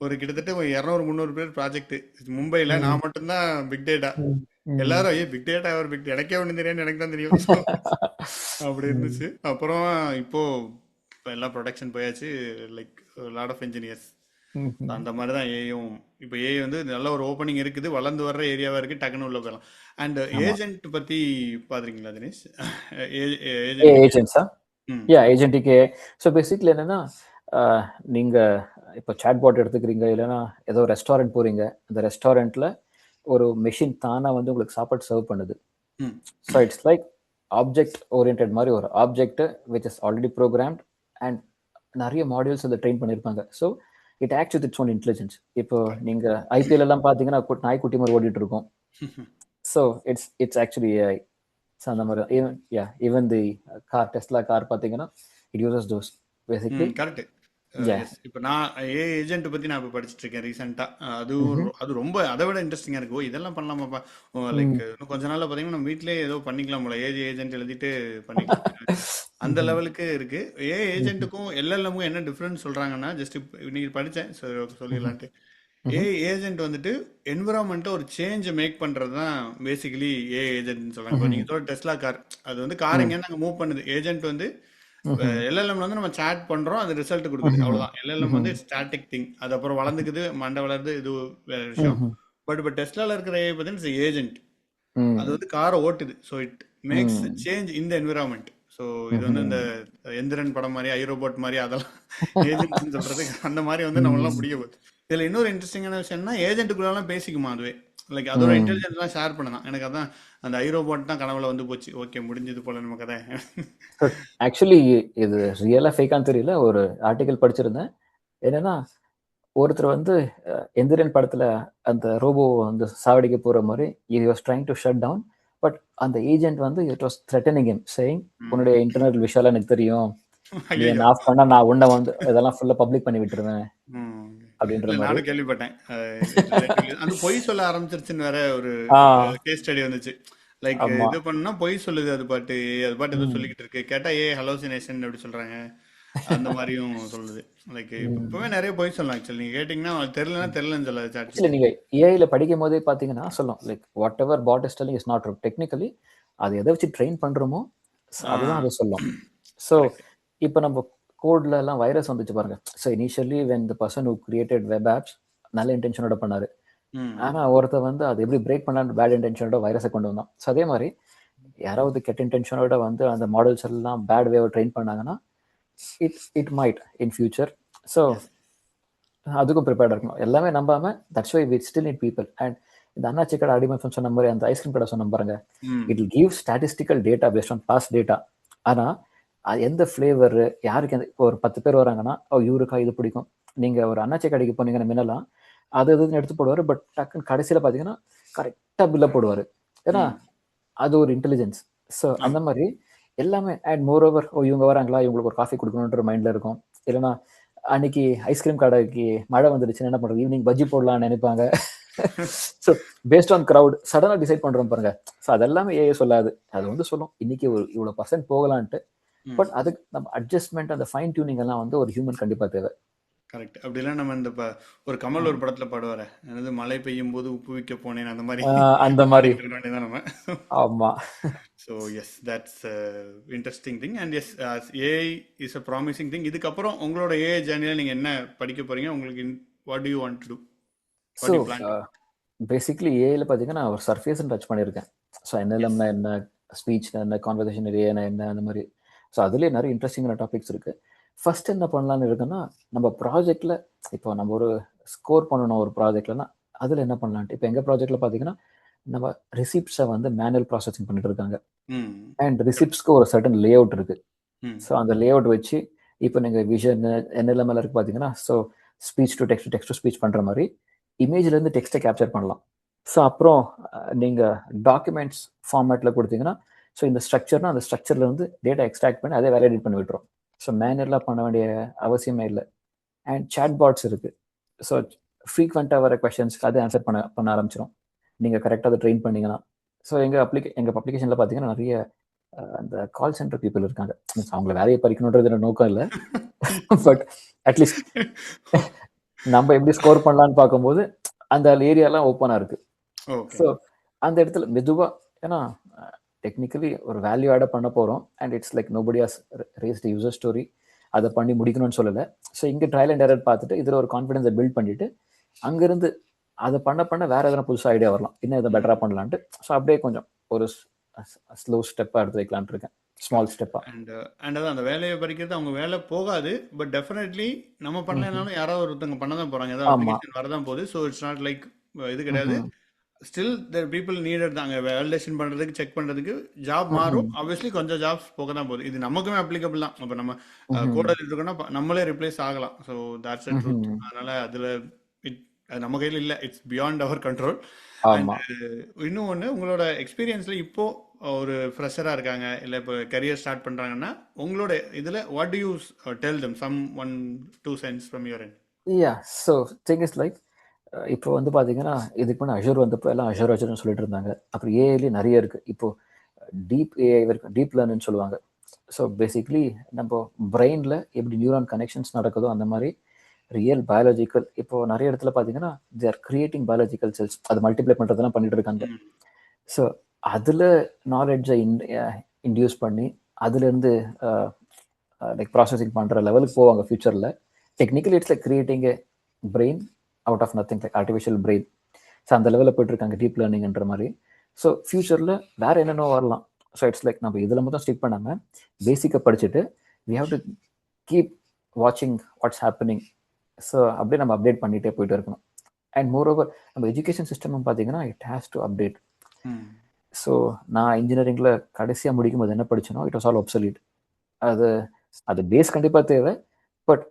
ஒரு கிட்டத்தட்ட ஒரு 200-300 பேர் ப்ராஜெக்ட் மும்பைல. ம். நான் மட்டும்தான் பிக் டேட்டா. ம். ம். எல்லாரும் ஐயோ பிக் டேட்டா ஒரு பிக் எனக்கே ஒண்ணு தெரியாது, எனக்கு தான் தெரியும். So, அப்படி ம். இருந்துச்சு. அப்புறம் இப்போ எல்லாம் ப்ரொடக்ஷன் போயாச்சு. Like lot of engineers. ம்ஹும். அந்த மாதிரி தான் ஏயும். இப்போ ஏஐ வந்து நல்ல ஒரு ஓப்பனிங் இருக்குது, வளர்ந்து வர்ற ஏரியாவா இருக்கு, டக்குன்னு உள்ள போயிடலாம். அண்ட் ஆமா. ஏஜென்ட் பத்தி பாக்குறீங்களா தினேஷ்? ஏஜென்ட். ஏஜென்ட்ஸா? ம் யா ஏஜென்டிக்கு. ஸோ பேசிக்லி என்னன்னா நீங்க இப்போ சாட்பாட் எடுத்துக்கிறீங்க, இல்லைன்னா ஏதோ ரெஸ்டாரண்ட் போறீங்க, அந்த ரெஸ்டாரண்ட்ல ஒரு மெஷின் தானா வந்து உங்களுக்கு சாப்பாடு சர்வ் பண்ணுது. ம் so it's like object orient மாதிரி ஒரு object which is already programmed and நிறைய மாடியூல்ஸ் அதை ட்ரெயின் பண்ணியிருப்பாங்க. So it acts with its own intelligence. இப்போ நீங்க ஐபிஎல் எல்லாம் பார்த்தீங்கன்னா நாய்க்குட்டி மாதிரி ஓடிட்டு இருக்கும். So it's actually AI. So அந்த மாதிரி even the car, Tesla car பார்த்தீங்கன்னா it uses those basically. Correct. Yeah. Yes. இப்போ நான் ஏஜென்ட் பத்தி நான் இப்போ படிச்சுட்டு இருக்கேன் ரீசெண்டா. அது ரொம்ப அதை விட இன்ட்ரெஸ்டிங்கா இருக்கு. ஓ இதெல்லாம் பண்ணலாமாப்பா. லைக் இன்னும் கொஞ்ச நாள்ல பாத்தீங்கன்னா நம்ம வீட்லயே ஏதோ பண்ணிக்கலாம் போல, ஏஜென்ட் எழுதிட்டு பண்ணிக்கலாம். அந்த லெவலுக்கு இருக்கு. ஏஜென்ட்டுக்கும் எல்எல்எம்க்கும் என்ன டிஃபரன்ஸ் சொல்றாங்கன்னா, ஜஸ்ட் இன்னைக்கு படிச்சேன், சொல்லிடலான்ட்டு. ஏஜென்ட் வந்துட்டு என்விரான்மெண்ட்டை ஒரு சேஞ்ச் மேக் பண்றது தான் பேசிக்கலி ஏஜென்ட்னு சொல்றாங்க. இப்போ நீங்க சொல்ற டெஸ்லா கார், அது வந்து கார் எங்கேயும் நாங்கள் மூவ் பண்ணுது. ஏஜென்ட் வந்து எல்எல்எம் வந்து நம்ம சாட் பண்றோம், அது ரிசல்ட் கொடுக்குது, அவ்வளவுதான். எல்எல்எம் வந்து ஸ்டாட்டிக் திங், அது அப்புறம் வளர்ந்துக்குது, மண்டை வளருது, இது வேற விஷயம். பட் இப்போ டெஸ்லால இருக்கிற ஏஐ பார்த்தீங்கன்னா ஏஜென்ட், அது வந்து காரை ஓட்டுது. ஸோ இட் மேக்ஸ் சேஞ்ச் இந்த என்விரான்மெண்ட். ஸோ இது வந்து இந்த எந்திரன் படம் மாதிரி, ஐரோபோட் மாதிரி, அதெல்லாம் ஏஜென்ட்னு சொல்றது அந்த மாதிரி வந்து நம்மளாம் பிடிக்க போகுது. இதுல இன்னொரு இன்ட்ரெஸ்டிங்கான விஷயம்னா ஏஜென்ட்டுக்குள்ளலாம் பேசிக்குமா அதுவே. லைக் அதோட இன்டெலிஜென்ஸ்லாம் ஷேர் பண்ணலாம். எனக்கு அதான் அந்த ஐரோபோட் தான் கனவுல வந்து போச்சு. ஓகே முடிஞ்சது போல நம்ம கதை. ஆக்சுவலி இது ரியலா ஃபேக்கான்னு தெரியல, ஒரு ஆர்டிகல் படிச்சிருந்தேன். என்னன்னா ஒருத்தர் வந்து எந்திரன் படத்துல அந்த ரோபோ வந்து சாவடிக்க போற மாதிரி he was trying to shut down, but அந்த ஏஜென்ட் வந்து it was threatening him saying உன்னுடைய இன்டர்னல் விஷயம் எனக்கு தெரியும், நீ என்ன ஆஃப் பண்ணா நான் உன்னை வந்து இதெல்லாம் ஃபுல்லா பப்ளிக் பண்ணி விட்டுருவேன் அப்படின்ற இல்ல, மாதிரி. நானும் கேள்விப்பட்டேன். அது பொய் சொல்ல ஆரம்பிச்சிருச்சுன்னு வேற ஒரு கேஸ் ஸ்டடி வந்துச்சு. லைக் ஆமா. இது பண்ணா பொய் சொல்லுது, அது பாட்டு ஏதோ சொல்லிக்கிட்டு இருக்கு. கேட்டா ஹலோசினேஷன் அப்படி சொல்றாங்க, அந்த மாதிரியும் சொல்லுது. லைக் இப்பவே நிறைய பொய் சொல்லலாம். ஆக்சுவலி நீங்க கேட்டீங்கன்னா தெரியலன்னா தெரியலன்னு சொல்லாது சாட். இல்ல நீங்க ஏஐல படிக்கும் போதே பாத்தீங்கன்னா சொல்லும் like whatever bot is telling is not true. Technically அது எதை வச்சு ட்ரெயின் பண்றோமோ அதுதான் அதை சொல்லும். ஸோ இப்போ நம்ம கோட்ல எல்லாம் வைரஸ் வந்துச்சு பாருங்க. So initially when the person who created web apps நல்ல இன்டென்ஷனோட பண்ணாரு. ஆனா ஒருத்தர் வந்து அது எப்படி பிரேக் பண்ணலான்னு பேட் இன்டென்ஷனோட வைரஸை கொண்டு வந்தான். ஸோ அதே மாதிரி யாராவது கெட்ட இன்டென்ஷனோட வந்து அந்த மாடல்ஸ் எல்லாம் பேட் வேவை ட்ரெயின் பண்ணாங்கன்னா it might in future. So அதுக்கும் ப்ரிப்பேர்டாக இருக்கணும். எல்லாமே நம்பாம that's why we still need people. And இந்த அண்ணாச்சி கடை அடிமஃபன் சொன்ன மாதிரி அந்த ஐஸ்கிரீம் கடை சொன்ன பாருங்க, it will give statistical data based on past data. ஆனா அது எந்த ஃப்ளேவர் யாருக்கு எந்த, இப்போ ஒரு 10 பேர் வராங்கன்னா இவருக்கா இது பிடிக்கும். நீங்க ஒரு அண்ணாச்சி கடைக்கு போனீங்கன்னா முன்னெல்லாம் அது இதுன்னு எடுத்து போடுவாரு. பட் டக்குன்னு கடைசியில பாத்தீங்கன்னா கரெக்டா பில்ல போடுவாரு. ஏன்னா அது ஒரு இன்டெலிஜென்ஸ். ஸோ அந்த மாதிரி எல்லாமே. அண்ட் மோர் ஓவர் இவங்க வராங்களா, இவங்களுக்கு ஒரு காஃபி கொடுக்கணுன்ற மைண்ட்ல இருக்கும். இல்லைன்னா அன்னைக்கு ஐஸ்கிரீம் கடைக்கு மழை வந்துடுச்சுன்னு என்ன பண்றது, ஈவினிங் பஜ்ஜி போடலாம்னு நினைப்பாங்க. ஸோ பேஸ்ட் ஆன் கிரவுட் சடனா டிசைட் பண்றோம் பாருங்க. ஸோ அதெல்லாமே ஏஐ சொல்லாது. அது வந்து சொல்லும் இன்னைக்கு ஒரு இவ்வளவு பர்சன்ட் போகலான்ட்டு. பட் அதுக்கு நம்ம அட்ஜஸ்ட்மெண்ட் அந்த ஃபைன் டியூனிங் எல்லாம் வந்து ஒரு ஹியூமன் கண்டிப்பா தேவை. கரெக்ட். அப்படிலாம் நம்ம இந்த ஒரு கமல் ஒரு படத்துல பாடுவாரு, அதாவது மழை பெய்யும் போது உப்பு விற்க போனேன், அந்த மாதிரி அந்த மாதிரி தான் நம்ம. ஆமா. So yes, that's interesting thing. And yes, AI is a promising thing. இதுக்கப்புறம் உங்களோட ஏஐ ஜேர்னியில் நீங்கள் என்ன படிக்க போறீங்க? உங்களுக்கு what do you want to do? So basically ஏஐல பார்த்தீங்கன்னா நான் ஒரு சர்ஃபேஸ் டச் பண்ணியிருக்கேன். ஸோ என்எல்எம்னா என்ன, ஸ்பீச்னா என்ன, கான்வர்சேஷன் ஏஐனா என்ன, அந்த மாதிரி. ஸோ அதுலேயே நிறைய இன்ட்ரெஸ்டிங்கான டாபிக்ஸ் இருக்கு. ஃபர்ஸ்ட் என்ன பண்ணலான்னு இருக்குன்னா, நம்ம ப்ராஜெக்ட்ல இப்போ நம்ம ஒரு ஸ்கோர் பண்ணணும் ஒரு ப்ராஜெக்ட்லன்னா அதில் என்ன பண்ணலான்ட்டு. இப்போ எங்கள் ப்ராஜெக்ட்ல பார்த்தீங்கன்னா நம்ம ரிசிப்ட்ஸை வந்து மேனுவல் ப்ராசஸிங் பண்ணிட்டு இருக்காங்க. அண்ட் ரிசிப்ட்ஸ்க்கு ஒரு சர்டன் லே அவுட் இருக்கு. ஸோ அந்த லே அவுட் வச்சு இப்போ நீங்கள் விஷன் என்எல்எம்எல் இருக்கு பார்த்தீங்கன்னா, so speech to text, text to speech பண்ணுற மாதிரி இமேஜ்லேருந்து டெக்ஸ்ட்டை கேப்சர் பண்ணலாம். ஸோ அப்புறம் நீங்கள் டாக்குமெண்ட்ஸ் ஃபார்மேட்டில் கொடுத்தீங்கன்னா, ஸோ இந்த ஸ்ட்ரக்சர்னா அந்த ஸ்ட்ரக்சரில் வந்து டேட்டா எக்ஸ்ட்ராக்ட் பண்ணி அதே வேலிடேட் பண்ணி விட்டுரும். ஸோ மேனுவலாக பண்ண வேண்டிய அவசியமே இல்லை. அண்ட் சாட் பாட்ஸ் இருக்குது. ஸோ ஃப்ரீக்வெண்ட்டாக வர கொஷன்ஸ்க்கு அதை ஆன்சர் பண்ண ஆரம்பிச்சிடும் நீங்கள் கரெக்டாக அதை ட்ரெயின் பண்ணிங்கன்னா. ஸோ எங்கள் அப்ளிகேஷனில் பார்த்தீங்கன்னா நிறைய அந்த கால் சென்டர் பீப்புள் இருக்காங்க. அவங்கள வேலையை பறிக்கணுன்றது என்னோட நோக்கம் இல்லை. பட் அட்லீஸ்ட் நம்ம எப்படி ஸ்கோர் பண்ணலாம்னு பார்க்கும்போது அந்த ஏரியாலாம் ஓப்பனா இருக்கு. ஓகே ஸோ அந்த இடத்துல மெதுவா, ஏன்னா டெக்னிக்கலி ஒரு வேல்யூ ஆட பண்ண போறோம் and it's like nobody has rest user story, அதை பண்ணி முடிக்கணும்னு சொல்லலை. ஸோ இங்கே ட்ரையல் அண்ட் எரர் பார்த்துட்டு இதில் ஒரு கான்ஃபிடன்ஸை பில்ட் பண்ணிட்டு அங்கேருந்து அதை பண்ண வேற எதனா புதுசாக ஐடியா வரலாம், இன்னும் இதை பெட்டராக பண்ணலான்ட்டு. ஸோ அப்படியே கொஞ்சம் ஒரு ஸ்லோ ஸ்டெப்பாக எடுத்து வைக்கலான்ட்டு இருக்கேன், ஸ்மால் ஸ்டெப்பாக. அண்ட் அதான் அந்த வேலையை பறிக்கிறது அவங்க வேலை போகாது, பட் டெஃபினெட்லி நம்ம பண்ணலைனாலும் யாராவது ஒருத்தவங்க பண்ண தான் போகிறாங்க, ஏதாவது ஆமா. அப்ளிகேஷன் வரதான் போகுது. ஸோ இட்ஸ் நாட் லைக் இது கிடையாது. ஸ்டில் தேர் பீப்புள் நீடட் தாங்க வேலிடேஷன் பண்ணுறதுக்கு, செக் பண்ணுறதுக்கு. ஜாப் மாறும் ஆப்வியஸ்லி, கொஞ்சம் ஜாப்ஸ் போக தான் போகுது. இது நமக்குமே அப்ளிகபிள் தான். இப்போ நம்ம கோடர் இருக்கோம்னா நம்மளே ரிப்ளேஸ் ஆகலாம். So that's a truth. அதனால அதில் அது நம்ம கையில் இல்லை, it's beyond our control. And ஆமா. இன்னும் ஒன்று, உங்களோட எக்ஸ்பீரியன்ஸில் இப்போ ஒரு ஃப்ரெஷராக இருக்காங்க, இல்லை இப்போ கரியர் ஸ்டார்ட் பண்ணுறாங்கன்னா, உங்களோட இதில் what do you tell them, some 1-2 sense from your end? Yeah, so thing is like, இப்போ வந்து பார்த்தீங்கன்னா இதுக்கு முன்னாடி அஷூர் வந்தப்போ எல்லாம் அஷூர்னு சொல்லிட்டு இருந்தாங்க. அப்புறம் ஏஐலேயே நிறைய இருக்குது. இப்போ டீப் ஏஐ இருக்கு, டீப் லேர்னின்னு சொல்லுவாங்க. ஸோ பேசிக்லி நம்ம பிரெயினில் எப்படி நியூரான் கனெக்ஷன்ஸ் நடக்குதோ அந்த மாதிரி ரியல் பயாலஜிக்கல், இப்போ நிறைய இடத்துல பார்த்தீங்கன்னா they are creating biological cells, அது மல்டிப்ளை பண்ணுறதெல்லாம் பண்ணிட்டு இருக்காங்க. ஸோ அதில் நாலேஜை இன்டியூஸ் பண்ணி அதுலேருந்து லைக் ப்ராசஸிங் பண்ணுற லெவலுக்கு போவாங்க ஃபியூச்சரில். Technically it's like creating a brain out of nothing, like artificial brain. So அந்த லெவலில் போயிட்டுருக்காங்க டீப் லேர்னிங்ன்ற மாதிரி. ஸோ ஃபியூச்சரில் வேறு என்னென்னோ வரலாம். ஸோ இட்ஸ் லைக் நம்ம இதில் மட்டும் ஸ்டிக் பண்ணாமல் பேசிக்கை படிச்சுட்டு வி ஹாவ் டு கீப் வாட்சிங் வாட்ஸ் ஹேப்பனிங். ஸோ அப்படியே நம்ம அப்டேட் பண்ணிகிட்டே போயிட்டு இருக்கணும். அண்ட் மோர் ஓவர் நம்ம எஜுகேஷன் சிஸ்டம் பார்த்தீங்கன்னா it has to update. So நான் இன்ஜினியரிங்கில் கடைசியாக முடிக்கும் போது என்ன படிச்சனோ இட் வாஸ் ஆல் ஒப்சலீட். அது பேஸ் கண்டிப்பாக தேவை, பட்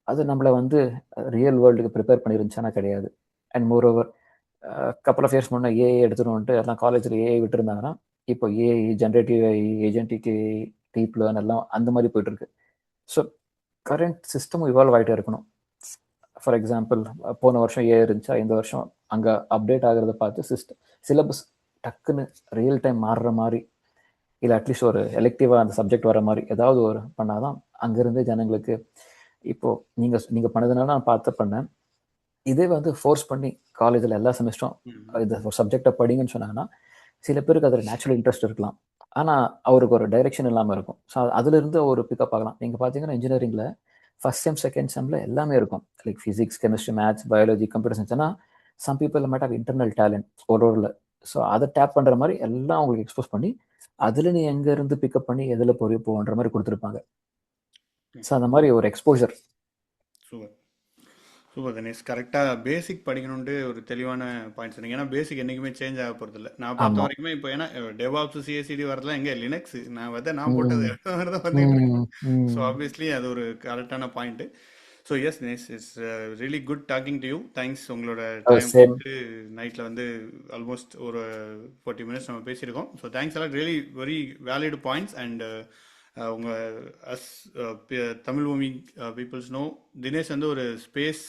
அது நம்மளை வந்து ரியல் வேர்ல்டுக்கு ப்ரிப்பேர் பண்ணிருந்துச்சானா கிடையாது. And moreover couple of years முன்னே ஏஐ எடுத்துகிட்டு எல்லாம் காலேஜில் ஏஐ விட்டுருந்தாங்கன்னா இப்போ AI, generative AI, agentic AI, deep learn எல்லாம் அந்த மாதிரி போயிட்டுருக்கு. ஸோ கரண்ட் சிஸ்டமும் இவால்வ் ஆகிட்டே இருக்கணும். ஃபார் எக்ஸாம்பிள் போன வருஷம் ஏஐ இருந்துச்சா, இந்த வருஷம் அங்கே அப்டேட் ஆகிறத பார்த்து சிலபஸ் டக்குன்னு ரியல் டைம் மாறுற மாதிரி, இல்லை அட்லீஸ்ட் ஒரு எலெக்டிவாக அந்த சப்ஜெக்ட் வர மாதிரி ஏதாவது ஒரு பண்ணாதான் அங்கேருந்து ஜனங்களுக்கு. இப்போது நீங்கள் பண்ணதுனால நான் பண்ணேன். இதே வந்து ஃபோர்ஸ் பண்ணி காலேஜில் எல்லா செமஸ்டரும் இந்த ஒரு சப்ஜெக்டை படிங்கன்னு சொன்னாங்கன்னா சில பேருக்கு அதில் நேச்சுரல் இன்ட்ரெஸ்ட் இருக்கலாம், ஆனால் அவருக்கு ஒரு டைரெக்ஷன் இல்லாமல் இருக்கும். ஸோ அதுலேருந்து ஒரு பிக்கப் ஆகலாம். நீங்கள் பார்த்தீங்கன்னா இன்ஜினியரிங்கில் ஃபர்ஸ்ட் செம் செகண்ட் செம்மில் எல்லாமே இருக்கும், like physics, chemistry, maths, biology, computer science. ஆனால் some people made of internal talent ஒரு. ஸோ அதை டேப் பண்ணுற மாதிரி எல்லாம் அவங்களுக்கு எக்ஸ்போஸ் பண்ணி அதில் நீ எங்கேருந்து பிக்கப் பண்ணி எதில் போன்ற மாதிரி கொடுத்துருப்பாங்க. ஸோ அந்த மாதிரி ஒரு எக்ஸ்போஜர். சூப்பர் சூப்பர் தினேஷ், கரெக்டாக பேசிக் படிக்கணுன்ட்டு ஒரு தெளிவான பாயிண்ட் சொன்னீங்க. ஏன்னா பேசிக் என்றைக்குமே சேஞ்ச் ஆக போகிறது இல்லை. நான் பார்த்த வரைக்குமே இப்போ ஏன்னா டெவாப்ஸ், சிஎஸ்சிடி வரதுலாம் எங்கே லினக்ஸ் நான் போட்டது தான் வந்துட்டு இருக்கேன். ஸோ ஆப்வியஸ்லி அது ஒரு கரெக்டான point. So yes Dinesh, it's really good talking to you. Thanks. உங்களோட டைம் நைட்டில் வந்து ஆல்மோஸ்ட் ஒரு 40 மினிட்ஸ் நம்ம பேசியிருக்கோம். ஸோ தேங்க்ஸ் எல்லாம், really very valid points. And உங்கள் தமிழ் பூமி பீப்புள்ஸ் நோ தினேஷ் வந்து ஒரு ஸ்பேஸ்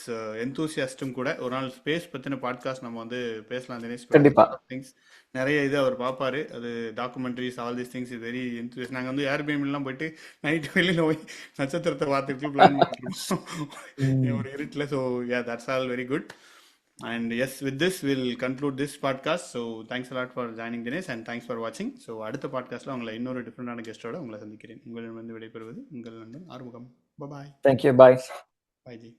எந்தூசியாஸ்டும் கூட. ஒரு நாள் ஸ்பேஸ் பற்றின பாட்காஸ்ட் நம்ம வந்து பேசலாம் தினேஷ். கண்டிப்பாக திங்ஸ் நிறைய இது அவர் பார்ப்பாரு, அது documentaries, all this things is very enthusiast. நாங்கள் வந்து ஏர்பிஎம்லாம் போயிட்டு நைட்டு வெளியில் போய் நட்சத்திரத்தை பார்த்துட்டு பிளான் பண்ணிட்டு ஒரு இருட்டில். So yeah, that's all very good. And yes, with this we'll conclude this podcast. So thanks a lot for joining Dinesh, and thanks for watching. So அடுத்த பாட்காஸ்ட்ல உங்களை இன்னொரு டிஃபரெண்டான கெஸ்டோட உங்களை சந்திக்கிறேன். உங்களிடம் வந்து விடைபெறுவது உங்கள் நண்பன் Arumugam. Bye bye. Thank you. Bye. Bye G.